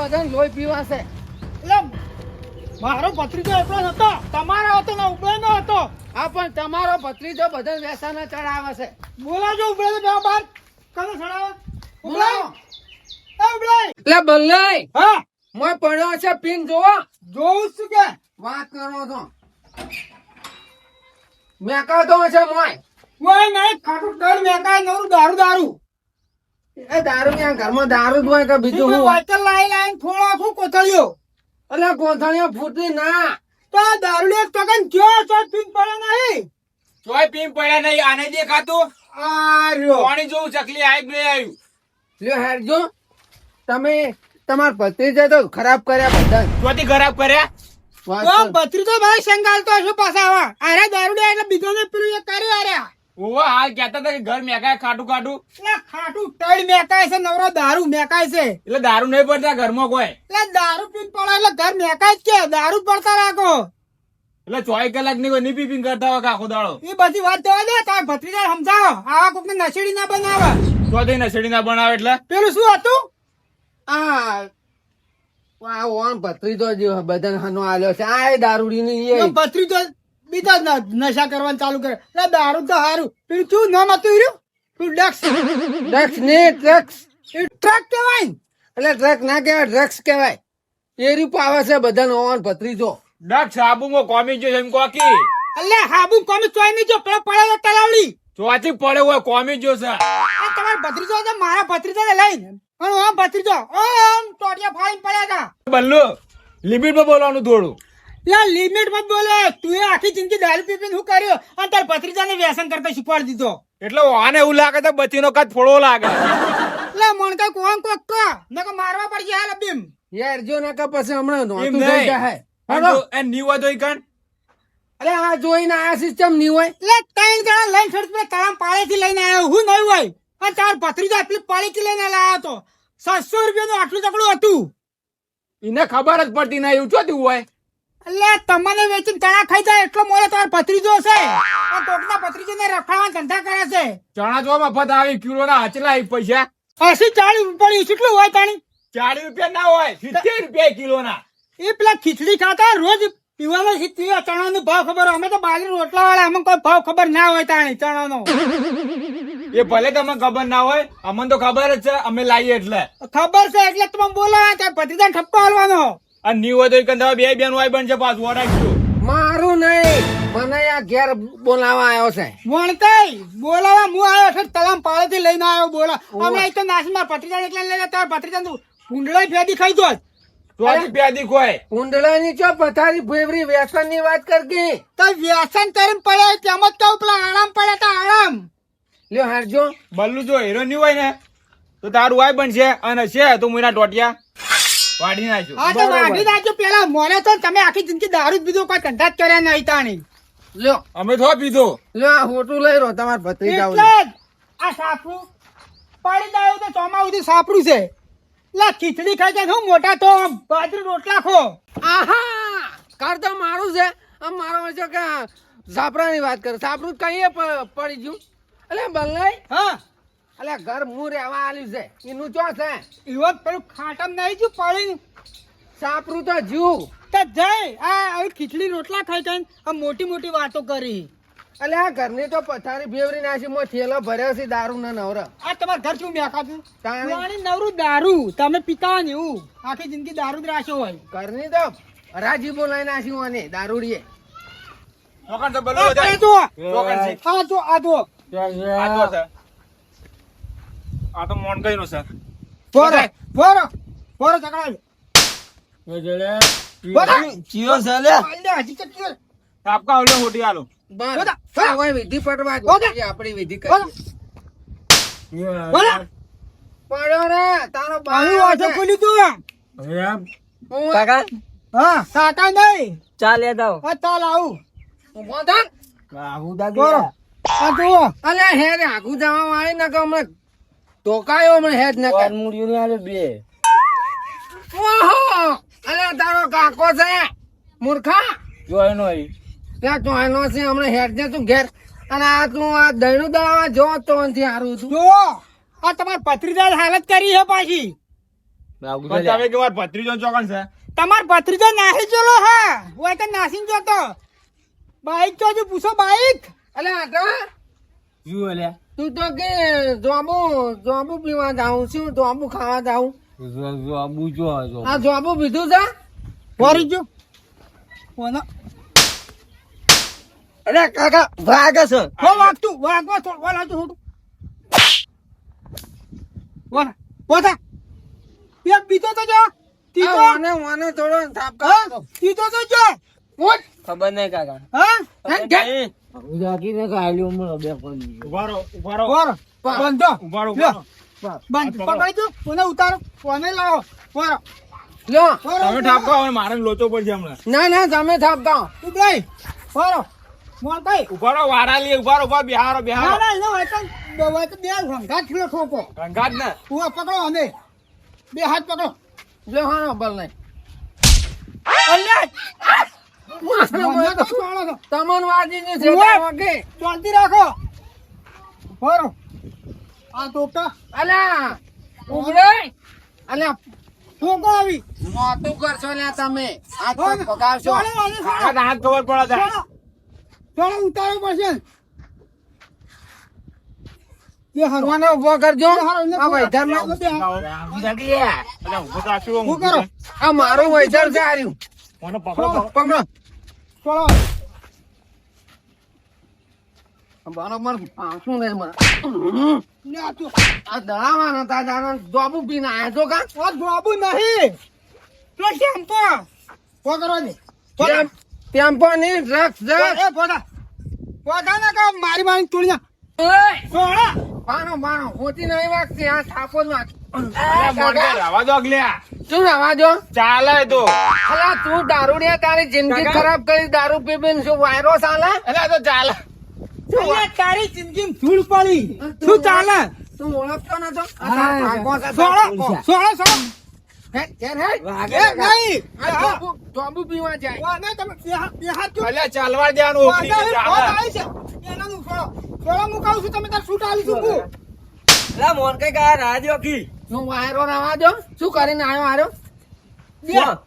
બધાને લોહી પીવાશે. એટલે મારો ભત્રીજો એટલો જ હતો, તમારો હતો ને ઉભેનો હતો. હા પણ તમારો ભત્રીજો બધા વેસાને ચડાવે છે. બોલાજો ઉભેલો બે બાર કને ચડાવે ઉભલાય એ ઉભલાય. એટલે બલ્લાઈ હા મોય પડ્યો છે પીન જોવો. જોઉં છું કે વાત કરો છો મેકાતો છે મોય. કોઈ નહીં ખાટું દર મેકાય નવરું દારૂ દારૂ એ દારૂ ત્યાં ઘરમાં દારૂ જ હોય કે બીજું શું હોય? વાચલ લાઈ લાઈન થોડો આખું કોથળ્યો એટલે કોથળીઓ ફૂટી ના. તો આ દારૂ એક ટકન જો તો પીન પડે નહીં. તોય પીમ પડ્યા નહીં. આને દેખાતું આ રહ્યો પાણી જોવું ચકલી આવી નહીં આવ્યું. લ્યો હેરજો તમે તમારા ભત્રીજે તો ખરાબ કર્યા બધા. ચોથી ખરાબ કર્યા. વાત તો કરો. ભત્રીજો ભાઈ સંગાલતો હશે પાછા આવા અરે દારૂ એટલે બીજો ને પેલું એ કરી આર્યા. ઓવા હાલ કહેતા હતા કે ઘર મેકાય ખાટું ખાટું. એટલે ખાટું તળ મેકાય છે નવરો દારૂ મેકાય છે. એટલે દારૂ નહીં પડતા ઘરમાં કોઈ. એટલે દારૂ પીન પડે એટલે ઘર મેકાય જ કે દારૂ પડતા રાખો. એટલે 24 કલાક ની કોઈ નહીં પીપિંગ કરતા હોય કે આખો દાડો. એ બધી વાત જવા દે તાર ભત્રીજા સમજાવો આવા કોક ને નશેડી ના બનાવે. ચોથી નસેડી ના બનાવે એટલે પેલું શું હતું આ ઓન ભત્રીજો જે બધાને હનો આલ્યો છે આ એ દારૂડીની એ. ભત્રીજો બીજા નશા કરવાનું ચાલુ કરે એટલે દારૂ તો હારું. પેલું શું નામ હતું રહ્યું પેલું ડ્રગ્સ ડ્રગ્સ ને ડ્રગ્સ એ ટ્રક કહેવાય ને. એટલે ડ્રગ ના કહેવાય ડ્રગ્સ કહેવાય. એ રૂપ આવે છે બધાનો ઓન ભત્રીજો. ડક સાબુમાં કોમી જો એમ કોકી. એટલે હાબુ કોમી ચોઈ નહીં જો પેલો પડે તો તલાવડી. ચોથી પડે હોય કોમી જો છે. આ તમારા ભત્રીજો છે મારા ભત્રીજાને લઈને અને ઓમ ભત્રીજો ઓમ ટોટિયા ફાડીને પડ્યા હતા. બલ્લુ લિમિટ માં બોલવાનું થોડું. લા લિમિટ મત બોલે તું એ આખી જિંદગી દારૂ પીપીને શું કર્યો અને તાર ભત્રીજાને વ્યસન કરતા શીખવાડી દીધો. એટલે આને એવું લાગે તો બચીનો કદ ફોડો લાગે. લે મણકા કોણ કોક કા નકો મારવા પડશે હાલ અબીમ. યાર જો ના કે પછી હમણાં એમ નહોતું નહીં. થઈ જાય. હાલો. એ ની હોય તો ઈ કણ. અરે આ જોઈને આ સિસ્ટમ નહીં હોય. લે ત્રણ જણા લઈને છોડ પે તળામ પાળેથી લઈને આવ્યો હું નહીં હોય અને તાર ભત્રીજા એટલી પાળીથી લઈને લાવ્યો તો 700 રૂપિયાનું આટલું ચકડું હતું. એને ખબર જ પડતી નહીં એવું ચોથી હોય. એટલે તમને વેચીને તળા ખાઈ જાય એટલો મોડો તાર ભત્રીજો છે આ કોકના ભત્રીજાને રખડાવા ધંધા કરે છે. ચણા જો મફત આવી કિલો ના હચલા પૈસા 80-40 રૂપિયા કેટલું હોય તાણી 40 રૂપિયા ના હોય 70 રૂપિયા કિલો ના. એ પેલા ખીચડી ખાતા રોજ પીવાનો ખીચડી ચણાનો ભાવ ખબર હોય. અમે તો બાજરી રોટલા વાળા અમને કોઈ ભાવ ખબર ના હોય તાણી ચણાનો. એ ભલે તમને ખબર ના હોય અમને તો ખબર જ છે અમે લાવીએ એટલે. ખબર છે એટલે તમે બોલો તાર ભત્રીજાને ઠપકો હાલવાનો. અને ની હોય તો ઈ કંદા બે બેન હોય બનશે પાછું ઓડાકજો. મારું નહીં મને આ ઘેર બોલાવા આવ્યો છે. વણતાઈ બોલાવા હું આવ્યો છે તલામ પાળેથી લઈને આવ્યો બોલા અમે અહીં તો નાસમાં ભત્રીજાને એટલે લઈને તાર ભત્રીજાનું ભૂંડળાઈ ફેદી ખાઈ દો. ચોથી પ્યાદી કોઈ કુંડળાની ચો પથારી ફેવરી વ્યસન ની વાત કરકી. તો વ્યસન કરીને પડે તેમ જ તો પેલા આરામ પડે તો આરામ. લ્યો હારજો. બલ્લુ જો હીરો ની હોય ને તો તારું વાય બનશે અને છે તો મુના ટોટિયા વાડી નાખ્યો. હા તો વાઢી નાખજો પેલા મોને તો તમે આખી જિંદગી દારૂ જ પીધો કોઈ ધંધા જ કર્યા નહીં તાણી. લ્યો અમે થો પીધો. લ્યો આ હોટું લઈ રહ્યો તમાર ભત્રીજા. એટલે જ આ સાપરું પડી જાય તો ચોમા સુધી સાપરું છે. લા ખીચડી ખાઈ જાય હું મોટા તો બાજરી રોટલા ખો. આહા કર તો મારું છે. આમ મારો છે કે સાપરાની વાત કરે. સાપરું કઈ પડી ગયું. એટલે બલ્લાઈ હા એટલે ઘર મું રહેવા આલ્યું છે એનું ચો છે. એવો પેલું ખાટમ નહીં જો પડી સાપરું તો જીવ. તો જઈ આ આવી ખીચડી રોટલા ખાઈ ખાઈને આ મોટી મોટી વાતો કરી. એટલે આ ઘરની તો પથારી ફેવરી નાખી મો થેલો ભર્યો છે દારૂ ના નવરા. આ તમારું ઘર શું મેકાતું તાણે. પાણી નવરું દારૂ તમે પીતા ને એવું આખી જિંદગી દારૂ જ રાખ્યો હોય. ઘરની તો હરાજી બોલાઈ નાખી મને દારૂડીએ. ચોકન તો બલ્લુ આ વધારે. જો ચોકન છે. આ જો આ જો આ તો છે. આ તો મોન કઈ નો છે. બોરો બોરો બોરો ચકડાજો બોરો ચિયો છે લે. અલ્યા હજી ચકડ્યો. આપકા ઓલે હોટી આલો. બસ બોલા. હવે વિધિ પટવા બોલા. આપણી વિધિ બોલો કરી. બોલો પડ્યો રે તારો પાણી વાંચો ખોલ્યું તું કાકા હા સાટા નહીં ચાલે દો. આ ચાલ આવું ઉભો થા. બોરો આ જુઓ અલે હેડ આગુ જવા વાળી ને કે હમણાં ટોકાયો હમણાં હેડ ને કે મુડિયો ને આલે બે. ઓહો અલે તારો કાકો છે મૂર્ખા. જો એનો ઈ. ત્યાં તો એનો છે હમણાં હેડ ને તું ઘેર અને આ તું આ દહીણું દવા જો તો નથી હારું તું. જુઓ આ તમારે પત્રીદાર હાલત કરી છે પાછી પણ તમે કે માર ભત્રીજો ચોકન છે તમાર ભત્રીજો નાહી ચલો હા હું તો નાસીને જતો બાઈક તો હજુ પૂછો બાઈક અલે આટા શું અલ્યા તું તો કે જોબુ પીવા જાઉં છું જોબુ ખાવા જાઉં આ જોબુ પીધું છે વરી જો કોનો અરે કાકા ભાગે છે હો વાગતું વાગવા તો વાલાતું હું વાલા પોતા એક બીજો તો જો તીજો મને થોડો થાપ હા કરો તીજો તો જો મોટ ખબર નહીં કાકા હા જાગીને કાઢ્યો મને બે પડી ઉભારો બોર બંધો ઉભારો લ્યો. બંધ પકડી દો કોને ઉતારો કોને લાવો બોર લ્યો તમે ઠાપકો હવે મારે લોચો પડશે હમણાં ના તમે થાપ દો તું ભાઈ બોરો મોર ભાઈ ઉભારો વારા લે ઉભારો બિહારો ના ના એનો વાયકન બે ઘંટા થયો ઠોકો ગંગાત ને તું પકડો અમે બે હાથ પકડો લ્યો હાનો બલ નહીં અલ્યા મને તો ચાલો તમન વાજીને છે ઉવા. વાગે શાંતિ રાખો બોરો આ ટોકા અલ્યા ઉભરે અલ્યા ઠોકો આવી મોતું કરશો લ્યા તમે હાથ પગ પગાવશો હાથ હાથ ખબર પડે છે થોડો ઉતારો પડશે એ હારો મને ઉભો કરજો હારો આ વૈધરનો ઉભો તો આશું હું કરો આ મારું વૈધર છે આર્યું મને પકડો પકડો થોડો બરોબર પાછું નહીં મને લે આ તું આ દળાવાના હતા જાણે જોબુ પીને આયા છો કા આ જોબુ નહીં તો શેમ્પો પકડો ને ટેમ્પો ની ડ્રગ્સ ડ્રગ્સ એ પોતા પોતા ના કા મારી મારી તોડી ના છોડા બાણો હોતી નહીં વાગતી આ થાપો જ વાગ રવા દો અગલ્યા શું રવા જો ચાલે તો અલા તું દારૂડિયા તારી જિંદગી કાકા. ખરાબ કરી દારૂ પી પીને શું વાયરો ચાલે એટલે તો ચાલે અલ્યા તારી જિંદગી ધૂળ પડી શું ચાલે તું ઓળખતો નતો સોળો સોળો હે કેર હે એ નહીં આ જોબુ પીવા જાય વાને તમે બે હાથ જો અલ્યા ચાલવા દેવાનું ઓપડી તો ચાલે એનાનું સોળો સોળો મુકાવું છું તમે તાર શૂટ આવી છું લા મોન કઈ કા રાજો કી હું વાયરો રવા દો શું કરીને આવ્યો આર્યો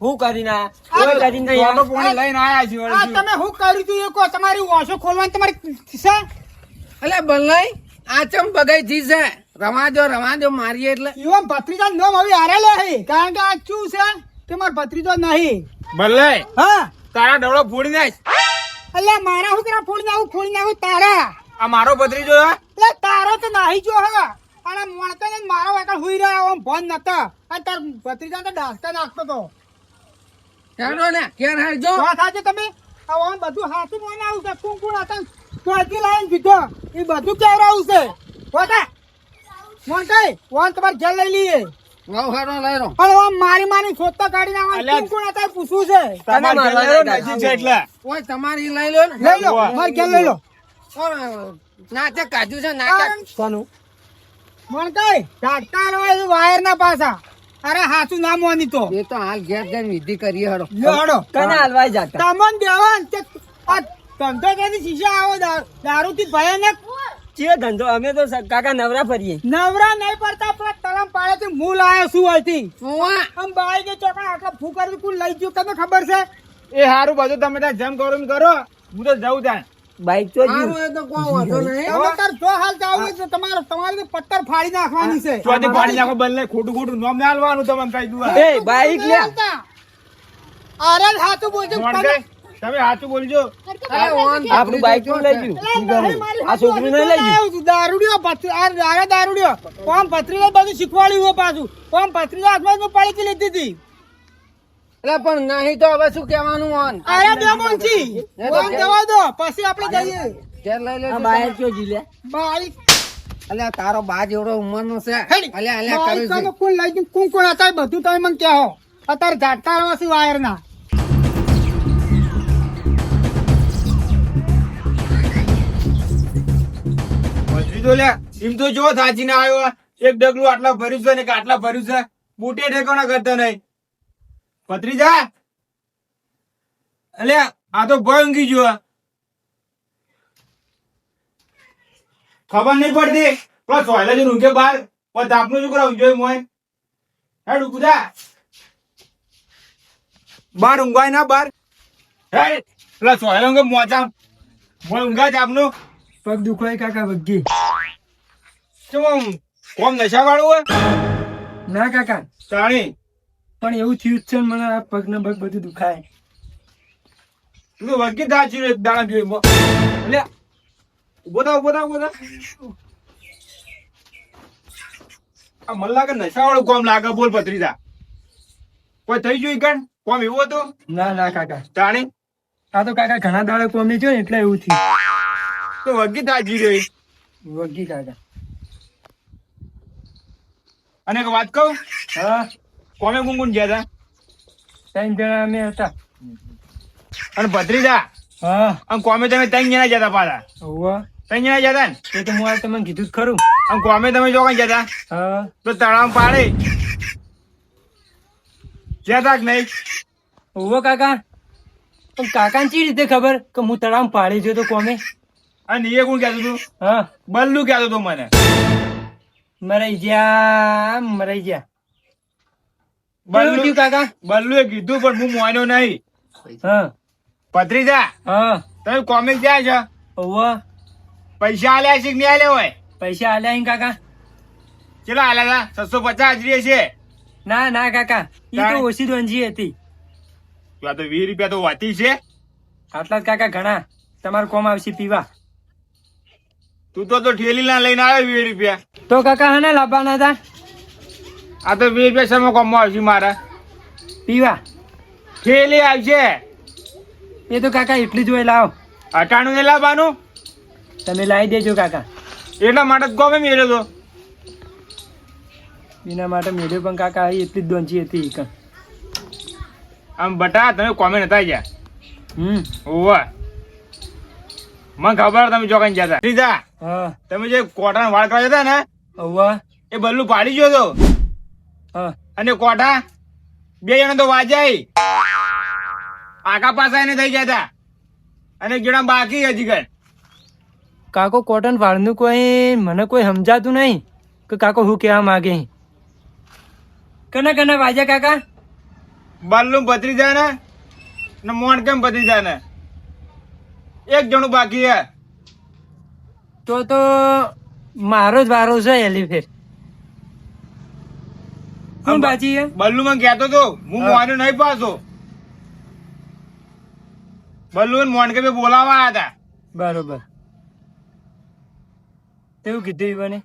હું કરીને કોઈ કરીને નહીં ફોટો પોણી લઈને આયા છે આ તમે હું કર્યું તું એ કહો તમારી ઓછો ખોલવાની તમારી ખિસ્સા અલે બલનાઈ આ ચમ બગાઈ જી છે રવા દો મારીએ એટલે એવા ભત્રીજા નામ હવે હારેલા હે કારણ કે આ શું છે કે માર ભત્રીજો નહીં ભલે હા તારા ડબલો ફોડી નાખ અલ્યા મારા હું કરા ફોડી નાખું તારા આ મારો ભત્રીજો હે એટલે તારો તો નાહી જો હવે અને મોણતો ને મારો એકલ હુઈ રહ્યો આમ ફોન નતા અને તાર ભત્રીજા તો ડાસ્તા નાખતો તો હેડો ને કેર હે જો વાત સાચી તમે આમ બધું હાથું મને આવું છે કુંકુણ હતા ત્યાંથી લાઈન પીધો એ બધું કેવરાવું છે હોતા મોન કઈ વોન તમારે ઘેર લઈ લઈએ વાવ હેડો લઈ રો પણ આમ મારી શોધતા કાઢી નાખવા અલ્યા. કુંકુણ હતા એ પૂછવું છે તમારે મારવા ઘેર નહીં નજીક છે એટલે ઓય તમારી લઈ લો ને લઈ લો મારે ઘેર લઈ લો નાટક કાઢ્યું છે નાટક કોનું મોન કઈ ઝાટકા હોય વાયર ના પાછા અરે હાચું ના મોની તો એ તો હાલ ઘેર જઈને વિધિ કરીએ હેડો લ્યો હડો કને હાલવાઈ જાતા તમન દેવાન તે આ ધંધો કેની શીશા આવો દારૂ થી ભયાનક ચે ધંધો અમે તો કાકા નવરા ફરીએ નવરા નહીં પડતા પણ તલમ પાડે થી મૂળ આયો શું હતી ઉવા. આમ બાઈ કે ચોકડા આટલા ફૂકર કુલ લઈ ગયો તમને ખબર છે એ હારું બધું તમે ત્યાં જેમ કરો એમ કરો હું તો જઉં ત્યાં બાઈક તો હારું એ તો કોઈ વાંધો નહીં તમે તાર જો હાલ જાવ તો તમારે તો પત્તર ફાડી નાખવાની છે ચોથી પાડી નાખો બદલે ખોટું નામ ના હાલવાનું તમે કઈ દઉં એ બાઈક લે અરે હાથું બોલજો તમે સાચું બોલજો અરે વાન આપણું બાઈક તો લઈ ગયું આ છોકરું નહીં લઈ ગયું દારૂડિયો દારૂડિયો કોમ પથરી બધું શીખવાડ્યું હોય પાછું કોમ પથરી હાથમાં પડી લીધી હતી એટલે પણ નહીં તો હવે શું કહેવાનું ઓન અરે બે મોનથી કોમ દવા દો પછી આપણે જઈએ ઘેર લઈ લે આ બાઈક કયો જી લે બાઈક અલ્યા તારો બાજ એવડો ઉંમરનો છે હેડી. અલ્યા કરું બાઈક છે તો કોણ લઈ ગયું કોણ હતા એ બધું તમે મને કહો અત્યારે ઝાટકા છે વાયર ના ભત્રીજો લે એમ તો જો થાચી ના આવ્યો એક ડગલું આટલા ભર્યું છે ને કે આટલા ભર્યું છે બુટે ઠેકાણા કરતા નહીં ભત્રીજા અલ્યા આ તો ભય ઊંઘી ગયો ખબર નહીં પડતી પ્લસ સોયલા જ ઊંઘે બહાર પણ આપનું શું કરાવું જોઈએ મોય હેડ ઊભું થા. બાર ઊંઘાય ના બાર. હેડ પેલા સોયલો કે મોચા મોય ઊંઘા જ આપનું. પગ દુખાય કાકા વગ્ગી. ચમ આમ કોમ નશા વાળું હોય ના કાકા, તાણી પણ એવું થયું જ છે ને મને આ પગ ને પગ બધું દુખાય. તું તો વગી દાચી એક દાણા જોઈ એટલે ઉભો થા ઉભો થા ઉભો થા. આ મને લાગે નશા વાળું કોમ લાગે. બોલ ભત્રીજા, કોઈ થઈ ગયું કણ કોમ એવું હતું? ના ના કાકા, તાણી આ તો કાકા ઘણા દાડે કોમી થયો ને એટલે એવું થયું. તો વગી દાચી રહી. વગ્ગી કાકા. અને એક વાત કહું, હા, કોમે કોણ કોણ ગયા હતા? 3 જણા અમે હતા. અને ભત્રીજા હા, આમ કોમે તમે 3 જણા ગયા હતા પાછા? હોવે. 3 જણા ગયા હતા ને? એ તો હું આ તમને કીધું જ ખરું. આમ કોમે તમે જો કઈ ગયા હતા? હા, તો તળાવ પાડે ગયા હતા કે નહીં? હોવે કાકા. પણ કાકાને ચી રીતે ખબર કે હું તળાવ પાડી ગયો તો કોમે? અને એ કોણ કહેતું હતું? હા, બલ્લુ કહેતો હતો મને. મરાઈ ગયા, મરાઈ ગયા. બલ્લુ કેવું થયું કાકા? બલ્લુએ કીધું પણ હું મોન્યો નહીં. હા, ભત્રીજા હા, તમે કોમે ગયા છો, હોવે. પૈસા આલ્યા છે કે નહીં આલ્યા હોય? પૈસા આલ્યા અહીં કાકા? કેટલા આલ્યા હતા? 750 હાજરી છે. ના ના કાકા, એ તો કાંઈ? ઓછી દોંજી હતી. આ તો 20 રૂપિયા તો વાતી છે. આટલા જ કાકા ઘણા. તમારું કોમ આવશે પીવા. તું તો ઠેલી ના લઈને આવ્યો 20 રૂપિયા. તો કાકા હને લાવવાના હતા? આ તો 20 રૂપિયા સમય કોમમાં આવશે મારા. પીવા. ઠેલી આવશે. એ તો કાકા એટલી જ હોય, લાવો. 98 ને લાવવાનું. તમે લાવી દેજો કાકા. એટલા માટે જ કોમે મેળ્યો તો. એના માટે મેળ્યો પણ કાકા અહીં એટલી જ દોંજી હતી ઈ કણ. આમ બટા તમે કોમે નતા ગયા. ઓવા મને ખબર તમે ચોકન જતા. રીતા હા, તમે જે કોટાના વાળ કાઢ્યા હતા ને હોવે. એ બલ્લુ પાડી ગયો તો. હા, અને કોઠા 2 જણા તો વાજાય આખા પાસા એને થઈ ગયા હતા. અને એક જણા બાકી હજી કઈ. કાકો કોટન વાળનું કોઈ મને કોઈ સમજાતું નહીં કે કાકો હું કહેવા માગે. કના કના વાજ્યા કાકા? બલ્લુ ભત્રીજા ને મોણ કેમ ભત્રીજા ને એક જણું બાકી હે. તો મારો જ વારો છે એલી ફેર. કોણ બાજી હે? બલ્લુ મને કહેતો તો હું હા. મોને નહીં પાછો. બલ્લુ ને મોણ કે બે બોલાવા આવ્યા હતા. બરોબર. એવું કીધું ઈવને?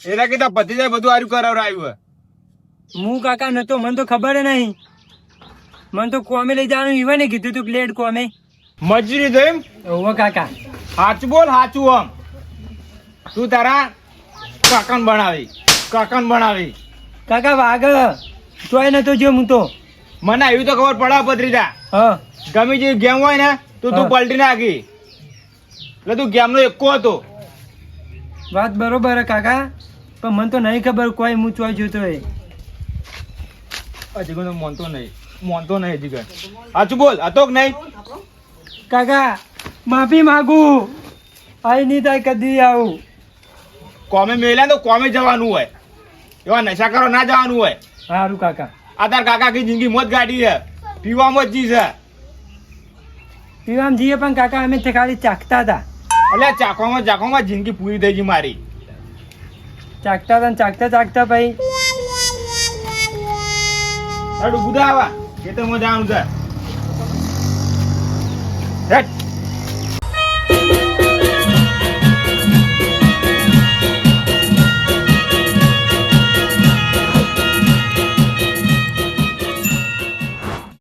એના કીધા ભત્રીજા બધું હારું કરાવડાવ્યું. હું કાકા નતો, મને તો ખબર નહીં. મને તો કોમે લઈ જવાનું ઈવને કીધું તું પ્લેટ કોમે. મજૂરી તો એમ ઓવો કાકા. સાચું બોલ સાચું. આમ તું તારા કાકાન બનાવી કાકા વાગ તોય નતો જો હું તો. મને એવી તો ખબર પડે ભત્રીજા. હા, ગમે જેવી ગેમ હોય ને તો તું હા. પલટી નાખી. એટલે તું ગેમ નો એકો હતો. વાત બરોબર હે કાકા, પણ મને તો નહીં ખબર કોઈ હું ચોય જોતો હોય. હજી કોઈ મોનતો નહીં હજી કઈ. સાચું બોલ હતો કે નહીં? કાકા માફી માંગુ. આઈ નહીં થાય કદી આવું. કોમે મેલ્યા તો કોમે જવાનું હોય. એવા નશા કરો ના જવાનું હોય. સારું કાકા. આ તાર કાકા કી જિંદગી મોત ગાડી છે. પીવામાં જ જી છે. પીવામ જઈએ પણ કાકા અમે તે ખાલી ચાખતા હતા. એટલે ચાખવામાં જિંદગી પૂરી થઈ ગઈ મારી. ચાખતા હતા ને ચાખતા ભાઈ. હેડ ઊભું થા આવા. ખેતરમાં જવાનું છે. હેડ.